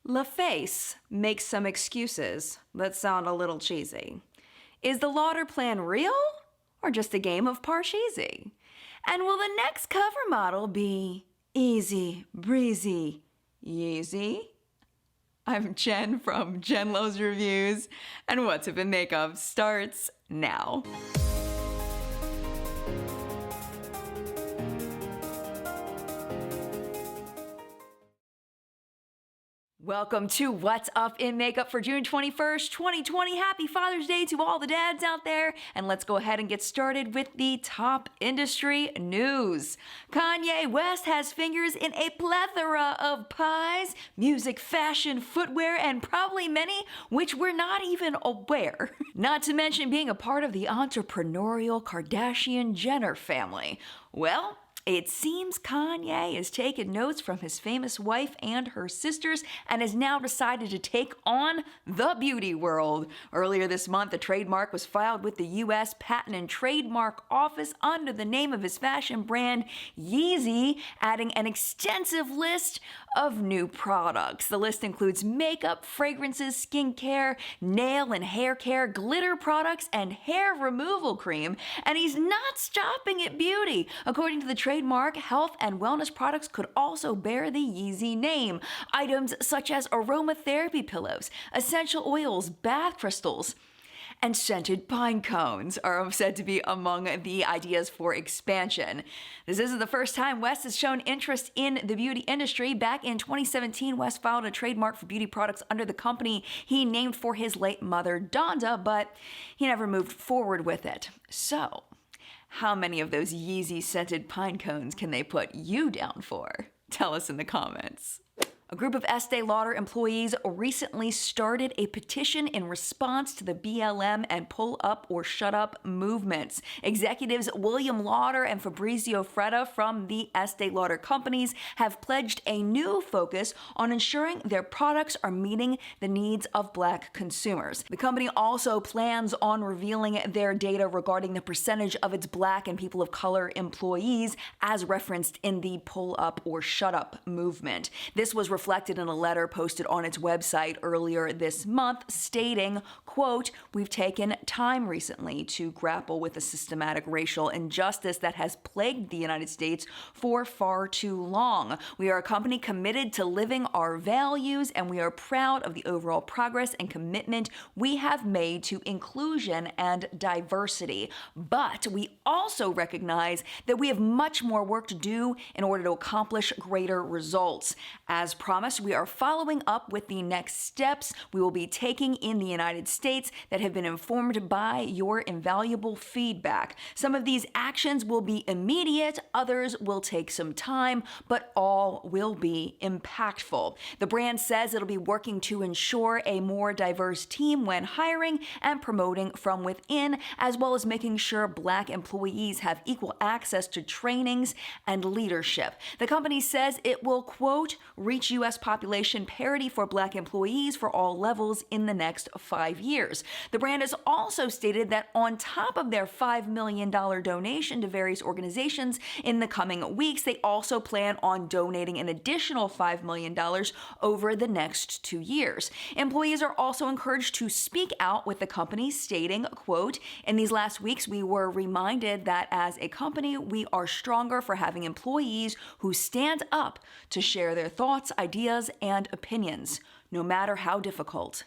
LaFace makes some excuses that sound a little cheesy. Is the Lauder plan real or just a game of Parcheesi? And will the next cover model be easy, breezy, Yeezy? I'm Jen from Jen Loves Reviews, and What's Up in Makeup starts now. Welcome to What's Up in Makeup for June 21st, 2020. Happy Father's Day to all the dads out there. And let's go ahead and get started with the top industry news. Kanye West has fingers in a plethora of pies, music, fashion, footwear, and probably many which we're not even aware. Not to mention being a part of the entrepreneurial Kardashian-Jenner family. Well, it seems Kanye has taken notes from his famous wife and her sisters and has now decided to take on the beauty world. Earlier this month, a trademark was filed with the U.S. Patent and Trademark Office under the name of his fashion brand Yeezy, adding an extensive list of new products. The list includes makeup, fragrances, skincare, nail and hair care, glitter products, and hair removal cream. And he's not stopping at beauty. According to the trademark, health and wellness products could also bear the Yeezy name. Items such as aromatherapy pillows, essential oils, bath crystals, and scented pine cones are said to be among the ideas for expansion. This isn't the first time West has shown interest in the beauty industry. Back in 2017, West filed a trademark for beauty products under the company he named for his late mother, Donda, but he never moved forward with it. So, how many of those Yeezy scented pine cones can they put you down for? Tell us in the comments. A group of Estee Lauder employees recently started a petition in response to the BLM and pull up or shut up movements. Executives William Lauder and Fabrizio Freda from the Estee Lauder companies have pledged a new focus on ensuring their products are meeting the needs of Black consumers. The company also plans on revealing their data regarding the percentage of its Black and people of color employees as referenced in the pull up or shut up movement. This was reflected in a letter posted on its website earlier this month stating, quote, "We've taken time recently to grapple with the systematic racial injustice that has plagued the United States for far too long. We are a company committed to living our values, and we are proud of the overall progress and commitment we have made to inclusion and diversity. But we also recognize that we have much more work to do in order to accomplish greater results. As promised, we are following up with the next steps we will be taking in the United States that have been informed by your invaluable feedback. Some of these actions will be immediate, others will take some time, but all will be impactful." The brand says it'll be working to ensure a more diverse team when hiring and promoting from within, as well as making sure Black employees have equal access to trainings and leadership. The company says it will, quote, "reach U.S. population parity for Black employees for all levels in the next 5 years. The brand has also stated that on top of their $5 million donation to various organizations in the coming weeks, they also plan on donating an additional $5 million over the next 2 years. Employees are also encouraged to speak out with the company, stating, quote, "In these last weeks, we were reminded that as a company, we are stronger for having employees who stand up to share their thoughts, ideas, and opinions, no matter how difficult."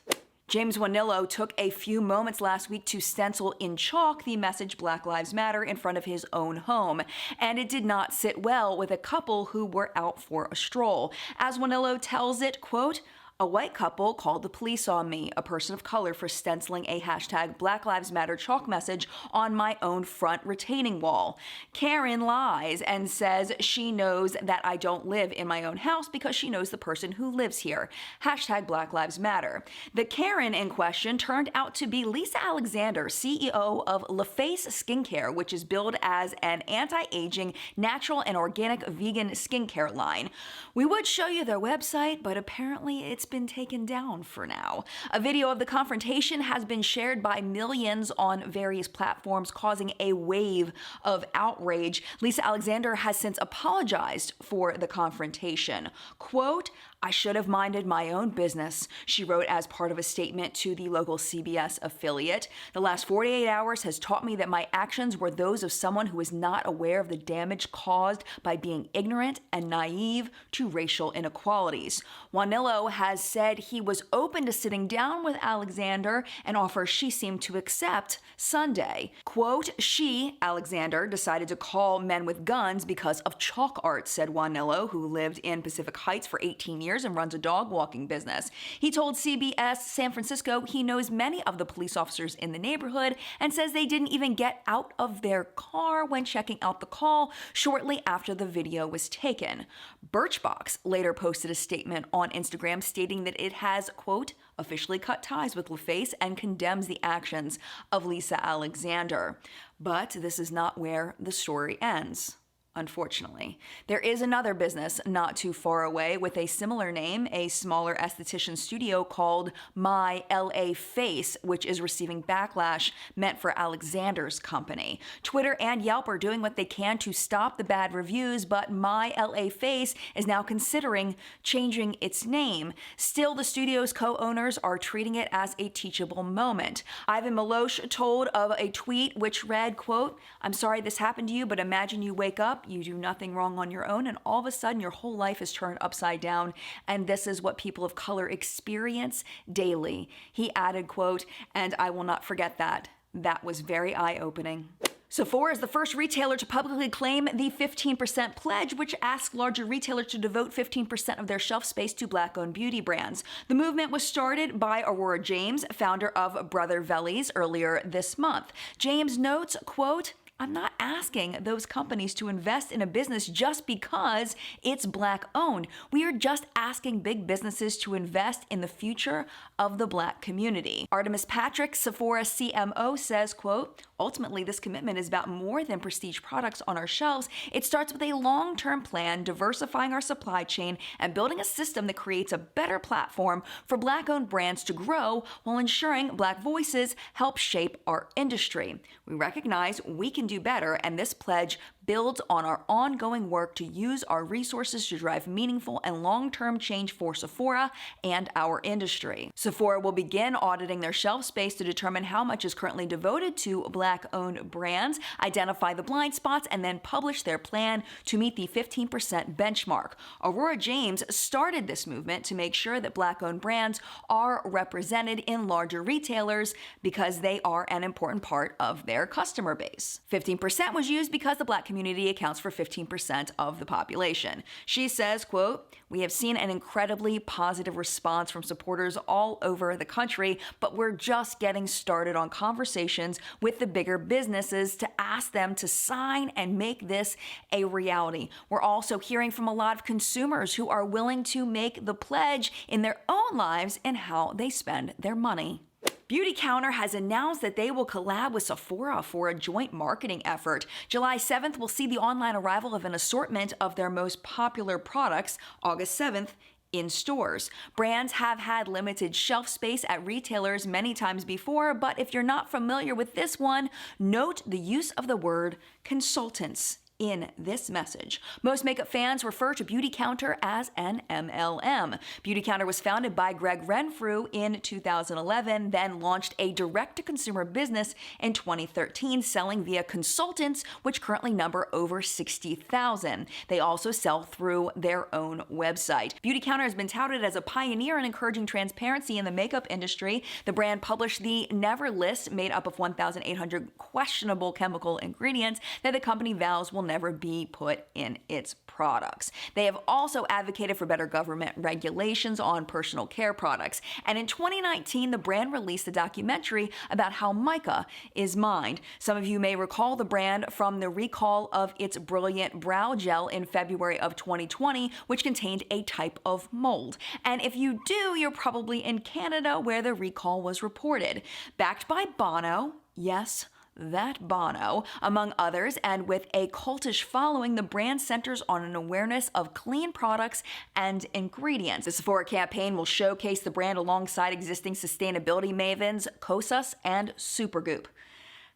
James Wanillo took a few moments last week to stencil in chalk the message Black Lives Matter in front of his own home, and it did not sit well with a couple who were out for a stroll. As Wanillo tells it, quote, "A white couple called the police on me, a person of color, for stenciling a hashtag Black Lives Matter chalk message on my own front retaining wall. Karen lies and says she knows that I don't live in my own house because she knows the person who lives here. Hashtag Black Lives Matter." The Karen in question turned out to be Lisa Alexander, CEO of LaFace Skincare, which is billed as an anti-aging, natural and organic vegan skincare line. We would show you their website, but apparently it's been taken down for now. A video of the confrontation has been shared by millions on various platforms, causing a wave of outrage. Lisa Alexander has since apologized for the confrontation. Quote, "I should have minded my own business," she wrote as part of a statement to the local CBS affiliate. "The last 48 hours has taught me that my actions were those of someone who is not aware of the damage caused by being ignorant and naive to racial inequalities." Wanillo has said he was open to sitting down with Alexander, an offer she seemed to accept Sunday. Quote, "She, Alexander, decided to call men with guns because of chalk art," said Wanillo, who lived in Pacific Heights for 18 years and runs a dog walking business. He told CBS San Francisco he knows many of the police officers in the neighborhood and says they didn't even get out of their car when checking out the call shortly after the video was taken. Birchbox later posted a statement on Instagram stating that it has, quote, "officially cut ties with LaFace and condemns the actions of Lisa Alexander." But this is not where the story ends. Unfortunately, there is another business not too far away with a similar name, a smaller esthetician studio called My LA Face, which is receiving backlash meant for Alexander's company. Twitter and Yelp are doing what they can to stop the bad reviews, but My LA Face is now considering changing its name. Still, the studio's co-owners are treating it as a teachable moment. Ivan Milosh told of a tweet which read, quote, "I'm sorry this happened to you, but imagine you wake up, you do nothing wrong on your own, and all of a sudden your whole life is turned upside down, and this is what people of color experience daily." He added, quote, "And I will not forget that. That was very eye-opening." Sephora is the first retailer to publicly claim the 15% pledge, which asks larger retailers to devote 15% of their shelf space to Black-owned beauty brands. The movement was started by Aurora James, founder of Brother Vellies, earlier this month. James notes, quote, "I'm not asking those companies to invest in a business just because it's Black owned. We are just asking big businesses to invest in the future of the Black community." Artemis Patrick, Sephora CMO, says, quote, "Ultimately, this commitment is about more than prestige products on our shelves. It starts with a long-term plan, diversifying our supply chain and building a system that creates a better platform for Black-owned brands to grow while ensuring Black voices help shape our industry. We recognize we can do better, and this pledge builds on our ongoing work to use our resources to drive meaningful and long-term change for Sephora and our industry." Sephora will begin auditing their shelf space to determine how much is currently devoted to Black-owned brands, identify the blind spots, and then publish their plan to meet the 15% benchmark. Aurora James started this movement to make sure that Black-owned brands are represented in larger retailers because they are an important part of their customer base. 15% was used because the Black community accounts for 15% of the population. She says, quote, "We have seen an incredibly positive response from supporters all over the country, but we're just getting started on conversations with the bigger businesses to ask them to sign and make this a reality. We're also hearing from a lot of consumers who are willing to make the pledge in their own lives and how they spend their money." BeautyCounter has announced that they will collab with Sephora for a joint marketing effort. July 7th will see the online arrival of an assortment of their most popular products. August 7th, in stores. Brands have had limited shelf space at retailers many times before, but if you're not familiar with this one, note the use of the word consultants in this message. Most makeup fans refer to BeautyCounter as an MLM. BeautyCounter was founded by Greg Renfrew in 2011, then launched a direct-to-consumer business in 2013, selling via consultants, which currently number over 60,000. They also sell through their own website. BeautyCounter has been touted as a pioneer in encouraging transparency in the makeup industry. The brand published the Never list, made up of 1,800 questionable chemical ingredients that the company vows will never be put in its products. They have also advocated for better government regulations on personal care products. And in 2019, the brand released a documentary about how mica is mined. Some of you may recall the brand from the recall of its Brilliant Brow Gel in February of 2020, which contained a type of mold. And if you do, you're probably in Canada, where the recall was reported. Backed by Bono, yes, that Bono, among others, and with a cultish following, the brand centers on an awareness of clean products and ingredients. The Sephora campaign will showcase the brand alongside existing sustainability mavens Kosas and Supergoop.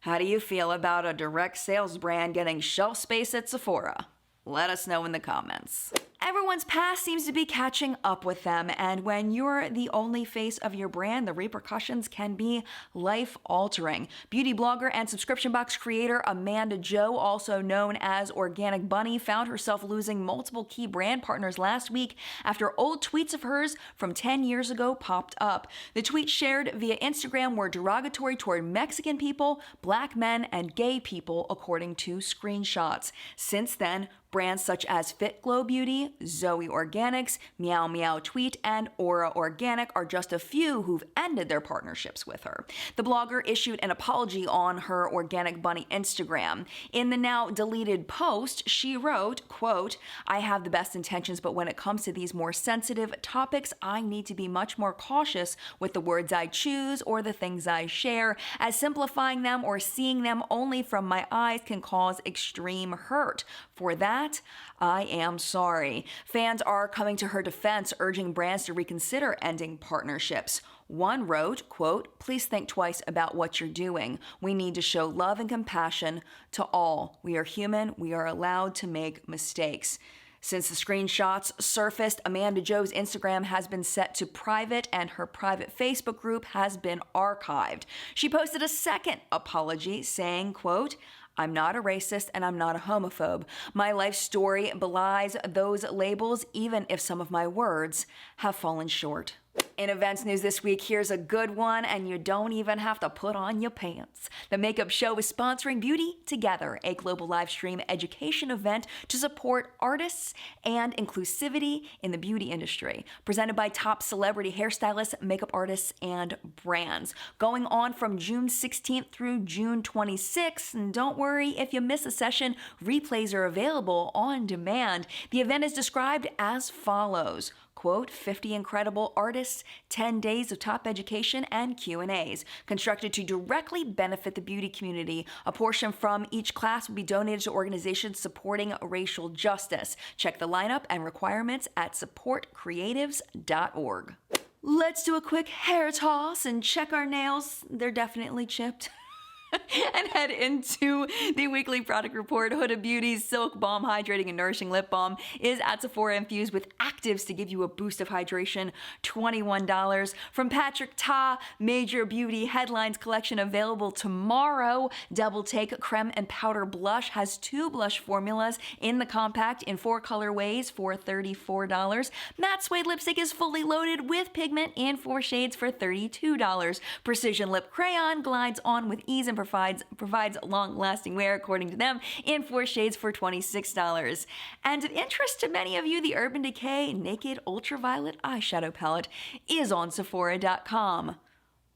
How do you feel about a direct sales brand getting shelf space at Sephora? Let us know in the comments. everyone's past seems to be catching up with them, and when you're the only face of your brand, the repercussions can be life-altering. Beauty blogger and subscription box creator Amanda Jo, also known as Organic Bunny, found herself losing multiple key brand partners last week after old tweets of hers from 10 years ago popped up. The tweets shared via Instagram were derogatory toward Mexican people, black men, and gay people, according to screenshots. Since then, brands such as Fit Glow Beauty, Zoe Organics, Meow Meow Tweet, and Aura Organic are just a few who've ended their partnerships with her. The blogger issued an apology on her Organic Bunny Instagram. In the now deleted post, she wrote, quote, "I have the best intentions, but when it comes to these more sensitive topics, I need to be much more cautious with the words I choose or the things I share, as simplifying them or seeing them only from my eyes can cause extreme hurt. For that, I am sorry." Fans are coming to her defense, urging brands to reconsider ending partnerships. One wrote, quote, "Please think twice about what you're doing. We need to show love and compassion to all. We are human. We are allowed to make mistakes." Since the screenshots surfaced, Amanda Jo's Instagram has been set to private and her private Facebook group has been archived. She posted a second apology saying, quote, "I'm not a racist and I'm not a homophobe. My life story belies those labels, even if some of my words have fallen short." In events news this week, here's a good one, and you don't even have to put on your pants. The Makeup Show is sponsoring Beauty Together, a global live stream education event to support artists and inclusivity in the beauty industry. Presented by top celebrity hairstylists, makeup artists, and brands. Going on from June 16th through June 26th. And don't worry if you miss a session, replays are available on demand. The event is described as follows. Quote, 50 incredible artists, 10 days of top education and Q&As, constructed to directly benefit the beauty community. A portion from each class will be donated to organizations supporting racial justice. Check the lineup and requirements at supportcreatives.org. Let's do a quick hair toss and check our nails. They're definitely chipped. And head into the weekly product report. Huda Beauty's Silk Balm Hydrating and Nourishing Lip Balm is at Sephora infused with actives to give you a boost of hydration, $21. From Patrick Ta, Major Beauty Headlines collection available tomorrow. Double Take Creme and Powder Blush has 2 blush formulas in the compact in 4 colorways for $34. Matte Suede Lipstick is fully loaded with pigment in 4 shades for $32. Precision Lip Crayon glides on with ease and provides long-lasting wear, according to them, in 4 shades for $26. And of interest to many of you, the Urban Decay Naked Ultraviolet Eyeshadow Palette is on Sephora.com.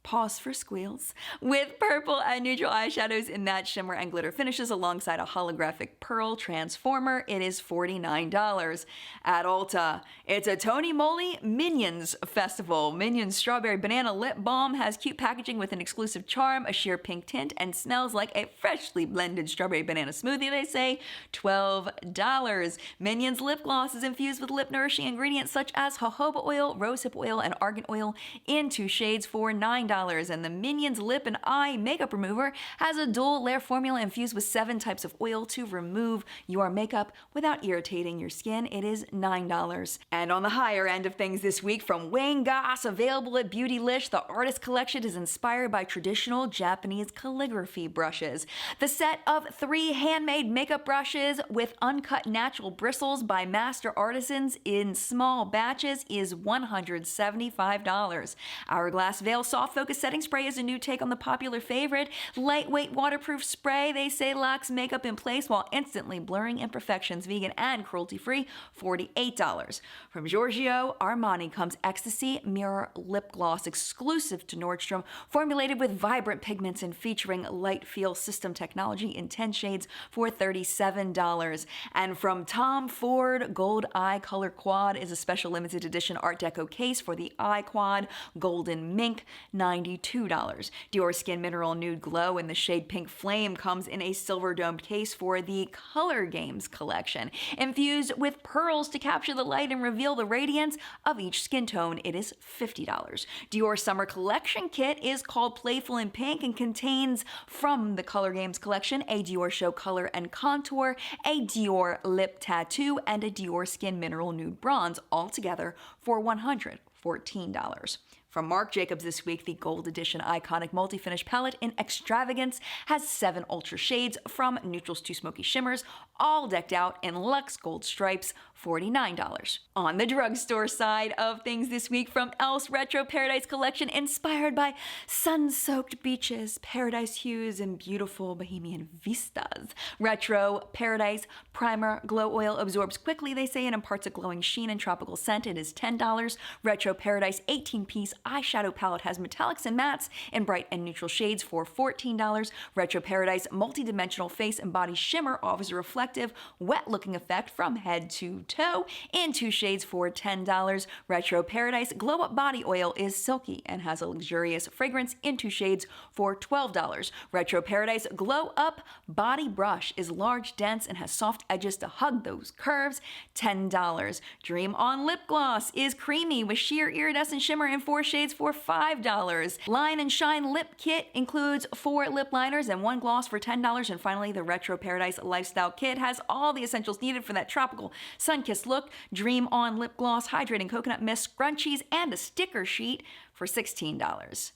Pause for squeals. With purple and neutral eyeshadows in that shimmer and glitter finishes alongside a holographic pearl transformer, it is $49. At Ulta, it's a Tony Moly Minions Festival. Minions Strawberry Banana Lip Balm has cute packaging with an exclusive charm, a sheer pink tint, and smells like a freshly blended strawberry banana smoothie, they say. $12. Minions Lip Gloss is infused with lip nourishing ingredients such as jojoba oil, rosehip oil, and argan oil in 2 shades for $9. And the Minions Lip and Eye Makeup Remover has a dual layer formula infused with 7 types of oil to remove your makeup without irritating your skin. It is $9. And on the higher end of things this week, from Wayne Goss, available at Beautylish, the Artist Collection is inspired by traditional Japanese calligraphy brushes. The set of 3 handmade makeup brushes with uncut natural bristles by master artisans in small batches is $175. Hourglass Veil Soft Focus Setting Spray is a new take on the popular favorite. Lightweight waterproof spray, they say, locks makeup in place while instantly blurring imperfections. Vegan and cruelty-free, $48. From Giorgio Armani comes Ecstasy Mirror Lip Gloss, exclusive to Nordstrom, formulated with vibrant pigments and featuring light feel system technology in 10 shades for $37. And from Tom Ford, Gold Eye Color Quad is a special limited edition Art Deco case for the Eye Quad. Golden Mink, $9. $92. Dior Skin Mineral Nude Glow in the shade Pink Flame comes in a silver domed case for the Color Games collection. Infused with pearls to capture the light and reveal the radiance of each skin tone, it is $50. Dior Summer Collection Kit is called Playful in Pink and contains from the Color Games collection a Dior Show Color and Contour, a Dior Lip Tattoo, and a Dior Skin Mineral Nude Bronze, all together for $114. From Marc Jacobs this week, the Gold Edition Iconic Multi-Finish Palette in Extravagance has 7 ultra shades from neutrals to smoky shimmers, all decked out in luxe gold stripes, $49. On the drugstore side of things this week, from Elf's Retro Paradise Collection, inspired by sun-soaked beaches, paradise hues, and beautiful bohemian vistas. Retro Paradise Primer Glow Oil absorbs quickly, they say, and imparts a glowing sheen and tropical scent. It is $10. Retro Paradise 18-piece eyeshadow palette has metallics and mattes in bright and neutral shades for $14. Retro Paradise Multi-Dimensional Face and Body Shimmer offers a reflective, wet-looking effect from head to toe in 2 shades for $10. Retro Paradise Glow Up Body Oil is silky and has a luxurious fragrance in 2 shades for $12. Retro Paradise Glow Up Body Brush is large, dense, and has soft edges to hug those curves, $10. Dream On Lip Gloss is creamy with sheer iridescent shimmer in 4 shades for $5. Line and Shine Lip Kit includes 4 lip liners and 1 gloss for $10. And finally, the Retro Paradise Lifestyle Kit has all the essentials needed for that tropical sun-kissed look. Dream On Lip Gloss, hydrating coconut mist, scrunchies, and a sticker sheet for $16.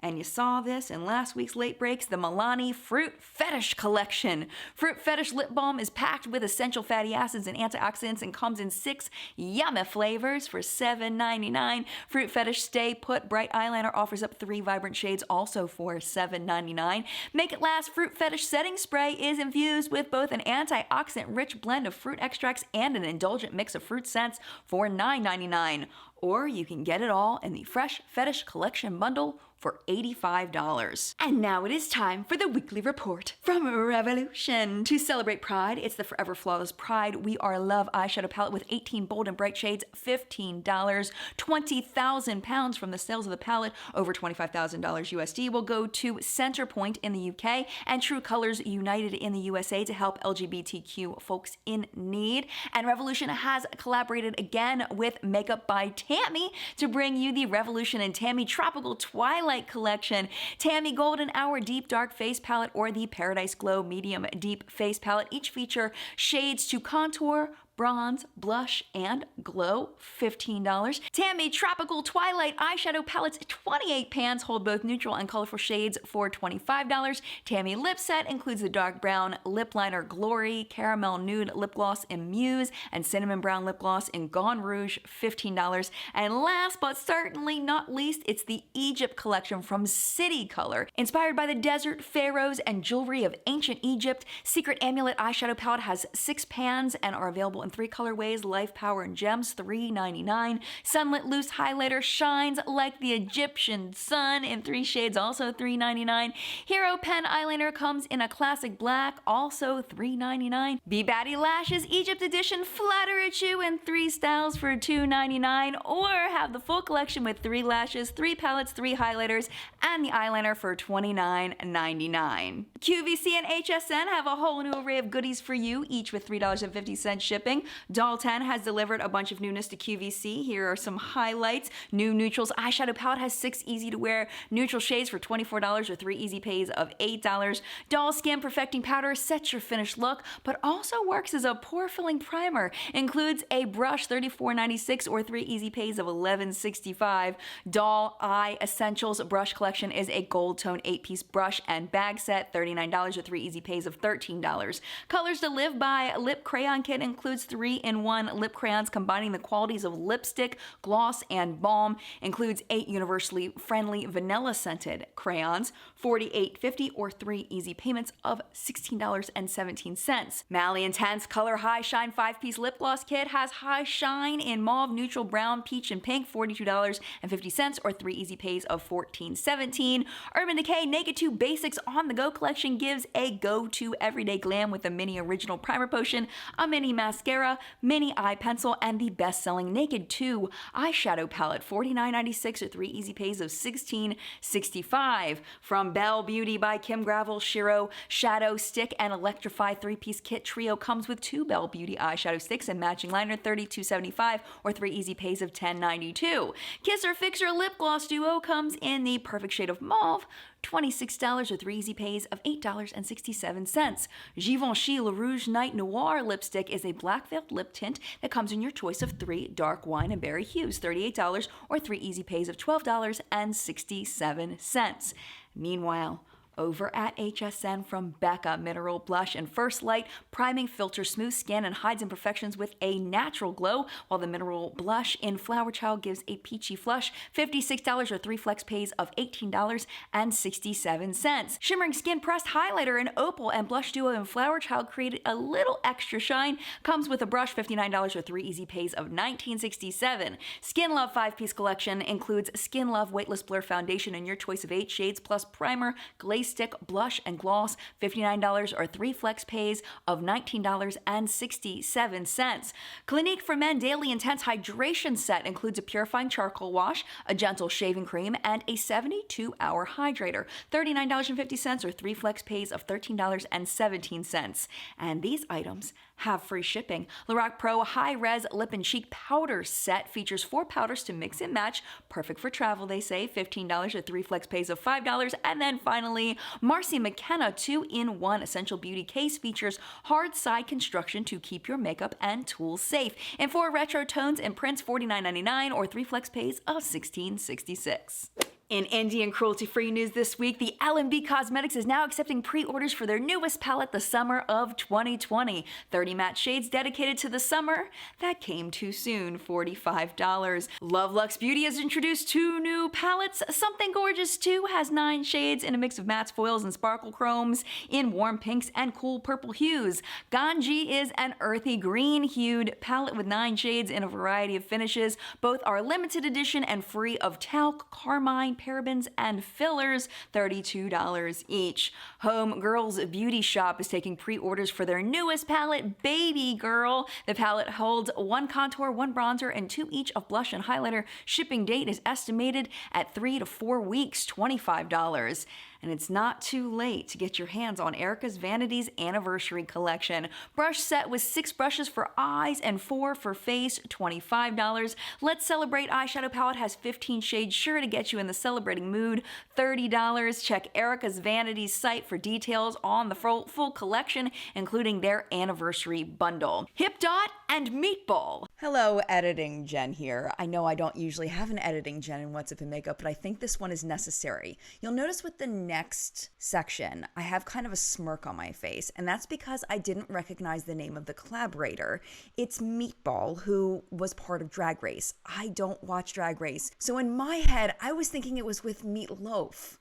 And you saw this in last week's Late Breaks, the Milani Fruit Fetish Collection. Fruit Fetish Lip Balm is packed with essential fatty acids and antioxidants and comes in 6 yummy flavors for $7.99. Fruit Fetish Stay Put Bright Eyeliner offers up 3 vibrant shades, also for $7.99. Make It Last Fruit Fetish Setting Spray is infused with both an antioxidant-rich blend of fruit extracts and an indulgent mix of fruit scents for $9.99. Or you can get it all in the Fresh Fetish Collection Bundle for $85. And now it is time for the weekly report from Revolution. To celebrate Pride, it's the Forever Flawless Pride We Are Love eyeshadow palette with 18 bold and bright shades, $15. 20,000 pounds from the sales of the palette, over $25,000 USD, will go to Centerpoint in the UK and True Colors United in the USA to help LGBTQ folks in need. And Revolution has collaborated again with Makeup by Tammy to bring you the Revolution and Tammy Tropical Twilight Collection. Tammy Golden Hour Deep Dark Face Palette or the Paradise Glow Medium Deep Face Palette each feature shades to contour, bronze, blush, and glow, $15. Tammy Tropical Twilight Eyeshadow Palettes, 28 pans, hold both neutral and colorful shades for $25. Tammy Lip Set includes the dark brown lip liner Glory, caramel nude lip gloss in Muse, and cinnamon brown lip gloss in Gone Rouge, $15. And last but certainly not least, it's the Egypt collection from City Color. Inspired by the desert, pharaohs, and jewelry of ancient Egypt, Secret Amulet Eyeshadow Palette has 6 pans and are available in 3 colorways, Life, Power, and Gems, $3.99. Sunlit Loose Highlighter shines like the Egyptian sun in 3 shades, also $3.99. Hero Pen Eyeliner comes in a classic black, also $3.99. Be Batty Lashes Egypt Edition flatter at you in 3 styles for $2.99, or have the full collection with 3 lashes, 3 palettes, 3 highlighters, and the eyeliner for $29.99. QVC and HSN have a whole new array of goodies for you, each with $3.50 shipping. Doll 10 has delivered a bunch of newness to QVC. Here are some highlights. New Neutrals Eyeshadow Palette has 6 easy-to-wear neutral shades for $24 or 3 easy pays of $8. Doll Skin Perfecting Powder sets your finished look, but also works as a pore-filling primer. Includes a brush, $34.96 or 3 easy pays of $11.65. Doll Eye Essentials Brush Collection is a gold tone 8-piece brush and bag set, $39 or 3 easy pays of $13. Colors to Live By Lip Crayon Kit includes 3-in-1 lip crayons combining the qualities of lipstick, gloss, and balm. Includes 8 universally friendly vanilla scented crayons, $48.50 or 3 easy payments of $16.17. Mally Intense Color High Shine 5-piece lip gloss kit has High Shine in mauve, neutral brown, peach, and pink, $42.50 or 3 easy pays of $14.17. Urban Decay Naked 2 Basics On The Go collection gives a go-to everyday glam with a mini original primer potion, a mini mascara, Mascara, Mini Eye Pencil, and the best-selling Naked 2 eyeshadow palette, $49.96 or 3 easy pays of $16.65. From Belle Beauty by Kim Gravel, Shiro Shadow Stick and Electrify 3-piece kit trio comes with 2 Belle Beauty eyeshadow sticks and matching liner, $32.75 or 3 easy pays of $10.92. Kiss or Fix Your Lip Gloss Duo comes in the perfect shade of mauve, $26 or 3 easy pays of $8.67. Givenchy Le Rouge Night Noir lipstick is a black veiled lip tint that comes in your choice of 3 dark wine and berry hues, $38 or 3 easy pays of $12.67. Meanwhile, over at HSN, from Becca, Mineral Blush and First Light, priming filter smooth skin and hides imperfections with a natural glow, while the Mineral Blush in Flower Child gives a peachy flush, $56 or 3 flex pays of $18.67. Shimmering Skin Pressed Highlighter in Opal and Blush Duo in Flower Child created a little extra shine, comes with a brush, $59 or 3 easy pays of $19.67. Skin Love 5-piece collection includes Skin Love Weightless Blur Foundation in your choice of 8 shades, plus primer, glaze stick, blush, and gloss, $59 or 3 flex pays of $19.67. Clinique for Men Daily Intense Hydration Set includes a purifying charcoal wash, a gentle shaving cream, and a 72-hour hydrator, $39.50 or 3 flex pays of $13.17. And these items have free shipping. Lorac Pro High Res Lip and Cheek Powder Set features 4 powders to mix and match, perfect for travel, they say, $15 or 3 flex pays of $5. And then finally, Marcy McKenna 2-in-1 Essential Beauty Case features hard side construction to keep your makeup and tools safe. And 4 retro tones and prints, $49.99 or 3 flex pays of $16.66. In Indian cruelty-free news this week, the LMB Cosmetics is now accepting pre-orders for their newest palette, the Summer of 2020. 30 matte shades dedicated to the summer that came too soon, $45. Love Lux Beauty has introduced 2 new palettes. Something Gorgeous 2 has 9 shades in a mix of mattes, foils, and sparkle chromes in warm pinks and cool purple hues. Ganji is an earthy green-hued palette with 9 shades in a variety of finishes. Both are limited edition and free of talc, carmine, parabens, and fillers, $32 each. Home Girls Beauty Shop is taking pre-orders for their newest palette, Baby Girl. The palette holds 1 contour, 1 bronzer, and 2 each of blush and highlighter. Shipping date is estimated at 3 to 4 weeks, $25. And it's not too late to get your hands on Erica's Vanity's Anniversary Collection. Brush set with 6 brushes for eyes and 4 for face, $25. Let's Celebrate eyeshadow palette has 15 shades, sure to get you in the celebrating mood, $30. Check Erica's Vanity's site for details on the full collection, including their anniversary bundle. Hip Dot and Meatball. Hello, Editing Jen here. I know I don't usually have an Editing Jen in What's Up in Makeup, but I think this one is necessary. You'll notice with the next section, I have kind of a smirk on my face, and that's because I didn't recognize the name of the collaborator. It's Meatball, who was part of Drag Race. I don't watch Drag Race. So in my head, I was thinking it was with Meatloaf.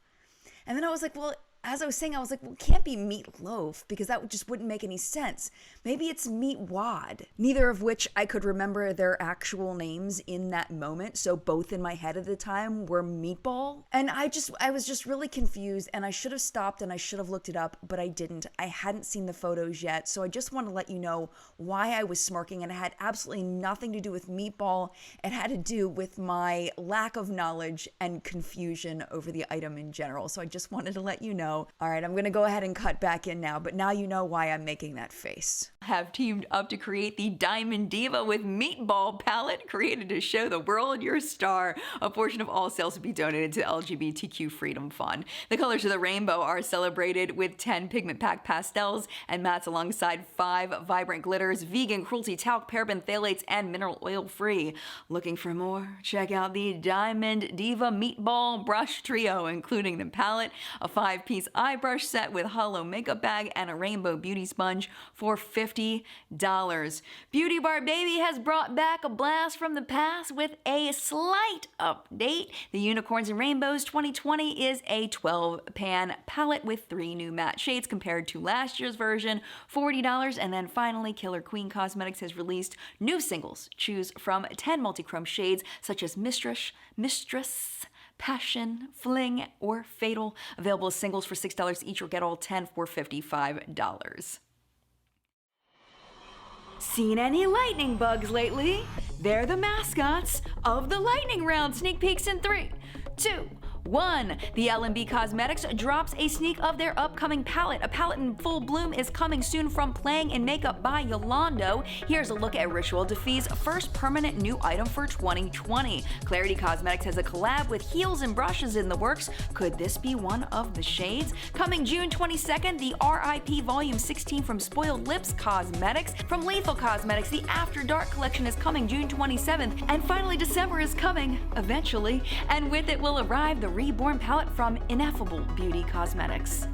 And then I was like, well, as I was saying, I was like, well, it can't be Meatloaf because that just wouldn't make any sense. Maybe it's Meat Wad, neither of which I could remember their actual names in that moment. So both in my head at the time were Meatball. And I was just really confused, and I should have stopped and I should have looked it up, but I didn't. I hadn't seen the photos yet. So I just want to let you know why I was smirking, and it had absolutely nothing to do with Meatball. It had to do with my lack of knowledge and confusion over the item in general. So I just wanted to let you know. All right, I'm going to go ahead and cut back in now, but now you know why I'm making that face. Have teamed up to create the Diamond Diva with Meatball palette, created to show the world your star. A portion of all sales will be donated to the LGBTQ Freedom Fund. The colors of the rainbow are celebrated with 10 pigment pack pastels and mattes alongside 5 vibrant glitters, vegan, cruelty, talc, paraben, phthalates, and mineral oil free. Looking for more? Check out the Diamond Diva Meatball Brush Trio, including the palette, a 5-piece eye brush set with hollow makeup bag, and a rainbow beauty sponge for $50. Beauty Bar Baby has brought back a blast from the past with a slight update. The Unicorns and Rainbows 2020 is a 12-pan palette with 3 new matte shades compared to last year's version, $40. And then finally, Killer Queen Cosmetics has released new singles. Choose from 10 multi-chrome shades such as Mistress, Passion, Fling, or Fatal. Available as singles for $6 each, or get all 10 for $55. Seen any lightning bugs lately? They're the mascots of the lightning round. Sneak peeks in 3, 2, 1. The LMB Cosmetics drops a sneak of their upcoming palette. A palette in full bloom is coming soon from Playing in Makeup by Yolando. Here's a look at Ritual Defee's first permanent new item for 2020. Clarity Cosmetics has a collab with heels and brushes in the works. Could this be one of the shades? Coming June 22nd, the RIP Volume 16 from Spoiled Lips Cosmetics. From Lethal Cosmetics, the After Dark collection is coming June 27th. And finally, December is coming, eventually. And with it will arrive the Reborn palette from Ineffable Beauty Cosmetics.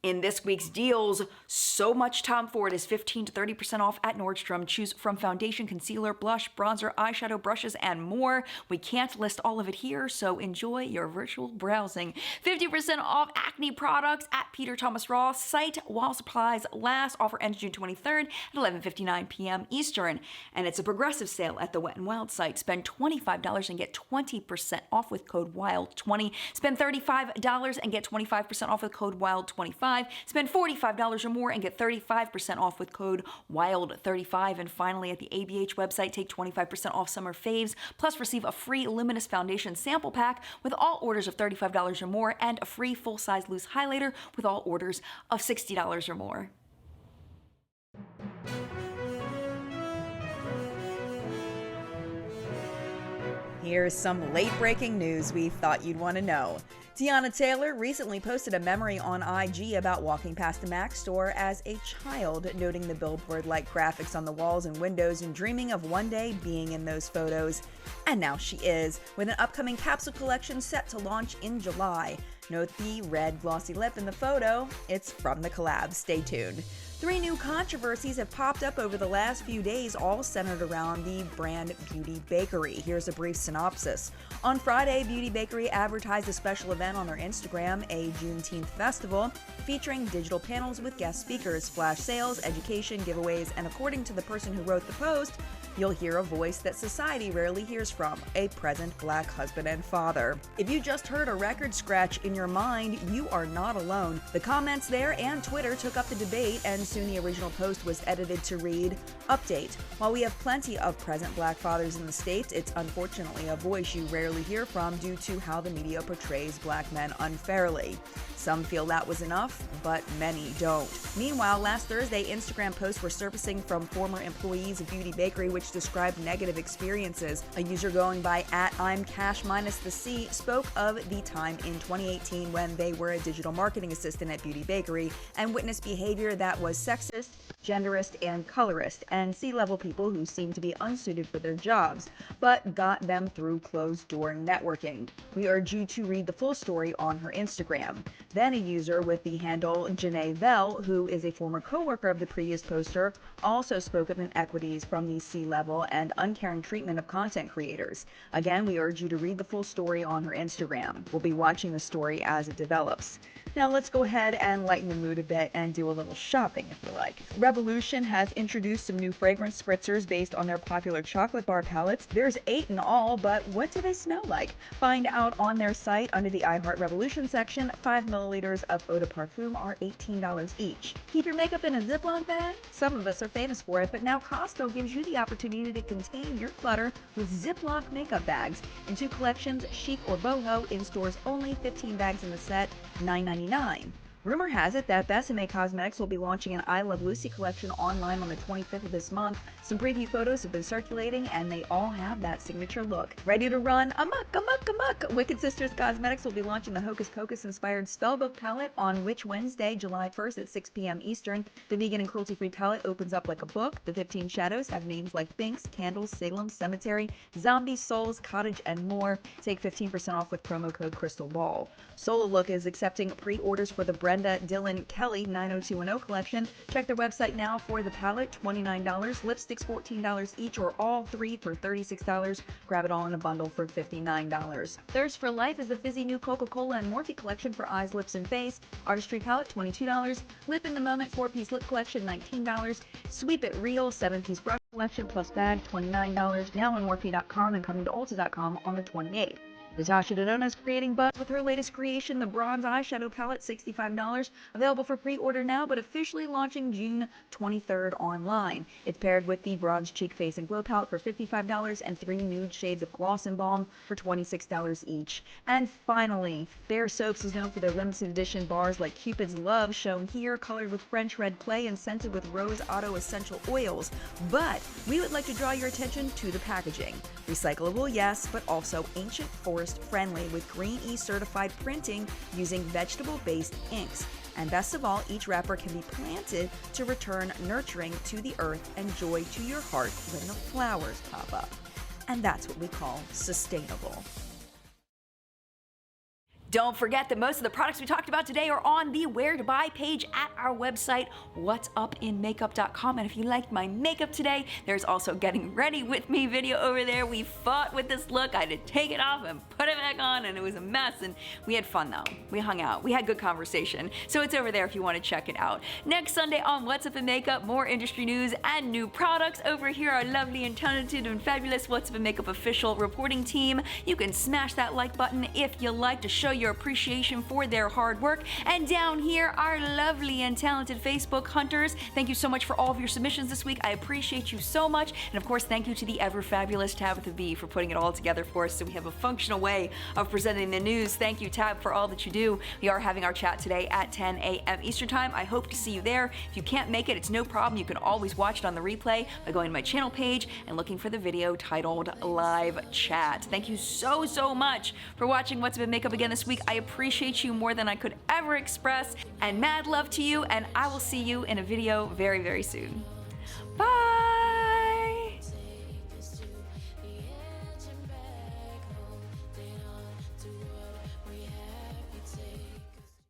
In this week's deals, so much Tom Ford is 15 to 30% off at Nordstrom. Choose from foundation, concealer, blush, bronzer, eyeshadow, brushes, and more. We can't list all of it here, so enjoy your virtual browsing. 50% off acne products at Peter Thomas Ross site while supplies last. Offer ends June 23rd at 11:59 p.m. Eastern. And it's a progressive sale at the Wet n Wild site. Spend $25 and get 20% off with code WILD20. Spend $35 and get 25% off with code WILD25. Spend $45 or more and get 35% off with code WILD35. And finally, at the ABH website, take 25% off summer faves, plus receive a free Luminous Foundation sample pack with all orders of $35 or more and a free full-size loose highlighter with all orders of $60 or more. Here's some late-breaking news we thought you'd want to know. Tiana Taylor recently posted a memory on IG about walking past a Mac store as a child, noting the billboard-like graphics on the walls and windows and dreaming of one day being in those photos. And now she is, with an upcoming capsule collection set to launch in July. Note the red glossy lip in the photo. It's from the collab. Stay tuned. 3 new controversies have popped up over the last few days, all centered around the brand Beauty Bakery. Here's a brief synopsis. On Friday, Beauty Bakery advertised a special event on their Instagram, a Juneteenth festival, featuring digital panels with guest speakers, flash sales, education, giveaways, and according to the person who wrote the post, you'll hear a voice that society rarely hears from, a present Black husband and father. If you just heard a record scratch in your mind, you are not alone. The comments there and Twitter took up the debate, and soon the original post was edited to read, "Update. While we have plenty of present Black fathers in the States, it's unfortunately a voice you rarely hear from due to how the media portrays Black men unfairly. Some feel that was enough, but many don't." Meanwhile, last Thursday, Instagram posts were surfacing from former employees of Beauty Bakery which described negative experiences. A user going by @I'mCash-the-C spoke of the time in 2018 when they were a digital marketing assistant at Beauty Bakery and witnessed behavior that was sexist, genderist, and colorist, and C-level people who seemed to be unsuited for their jobs, but got them through closed-door networking. We urge you to read the full story on her Instagram. Then a user with the handle Janae Vell, who is a former co-worker of the previous poster, also spoke of inequities from the C-level and uncaring treatment of content creators. Again, we urge you to read the full story on her Instagram. We'll be watching the story as it develops. Now let's go ahead and lighten the mood a bit and do a little shopping if you like. Revolution has introduced some new fragrance spritzers based on their popular chocolate bar palettes. There's 8 in all, but what do they smell like? Find out on their site under the I Heart Revolution section. 5 milliliters of eau de parfum are $18 each. Keep your makeup in a Ziploc bag? Some of us are famous for it, but now Costco gives you the opportunity to contain your clutter with Ziploc makeup bags in 2 collections, chic or boho, in stores only, 15 bags in the set, $9.99. Rumor has it that Besame Cosmetics will be launching an I Love Lucy collection online on the 25th of this month. Some preview photos have been circulating and they all have that signature look. Ready to run amok, amok, amok! Wicked Sisters Cosmetics will be launching the Hocus Pocus inspired Spellbook palette on Witch Wednesday, July 1st at 6 p.m. Eastern. The vegan and cruelty-free palette opens up like a book. The 15 shadows have names like Binks, Candles, Salem, Cemetery, Zombies, Souls, Cottage, and more. Take 15% off with promo code Crystal Ball. Solo Look is accepting pre-orders for the Brenda Dylan Kelly 90210 collection. Check their website now for the palette, $29, lipsticks $14 each, or all 3 for $36. Grab it all in a bundle for $59. Thirst for Life is the fizzy new Coca-Cola and Morphe collection for eyes, lips, and face. Artistry palette, $22. Lip in the Moment 4-piece lip collection, $19. Sweep It Real 7-piece brush collection plus bag, $29. Now on Morphe.com and coming to Ulta.com on the 28th. Natasha Denona's creating buzz with her latest creation, the Bronze Eyeshadow Palette, $65. Available for pre-order now, but officially launching June 23rd online. It's paired with the Bronze Cheek, Face, and Glow Palette for $55 and 3 nude shades of Gloss and Balm for $26 each. And finally, Bare Soaps is known for their limited edition bars like Cupid's Love, shown here, colored with French red clay and scented with Rose Otto essential oils. But we would like to draw your attention to the packaging. Recyclable, yes, but also ancient forest friendly with Green E certified printing using vegetable-based inks. And best of all, each wrapper can be planted to return nurturing to the earth and joy to your heart when the flowers pop up. And that's what we call sustainable. Don't forget that most of the products we talked about today are on the Where to Buy page at our website, whatsupinmakeup.com. And if you liked my makeup today, there's also Getting Ready With Me video over there. We fought with this look. I had to take it off and put it back on, and it was a mess. And we had fun though. We hung out. We had good conversation. So it's over there if you want to check it out. Next Sunday on What's Up in Makeup, more industry news and new products. Over here, our lovely and talented and fabulous What's Up in Makeup official reporting team. You can smash that like button if you like to show your appreciation for their hard work. And down here, our lovely and talented Facebook hunters. Thank you so much for all of your submissions this week. I appreciate you so much. And of course, thank you to the ever fabulous Tabitha B for putting it all together for us so we have a functional way of presenting the news. Thank you, Tab, for all that you do. We are having our chat today at 10 a.m. Eastern Time. I hope to see you there. If you can't make it, it's no problem. You can always watch it on the replay by going to my channel page and looking for the video titled Live Chat. Thank you so, so much for watching What's Up in Makeup again this week. I appreciate you more than I could ever express, and mad love to you, and I will see you in a video very, very soon. Bye!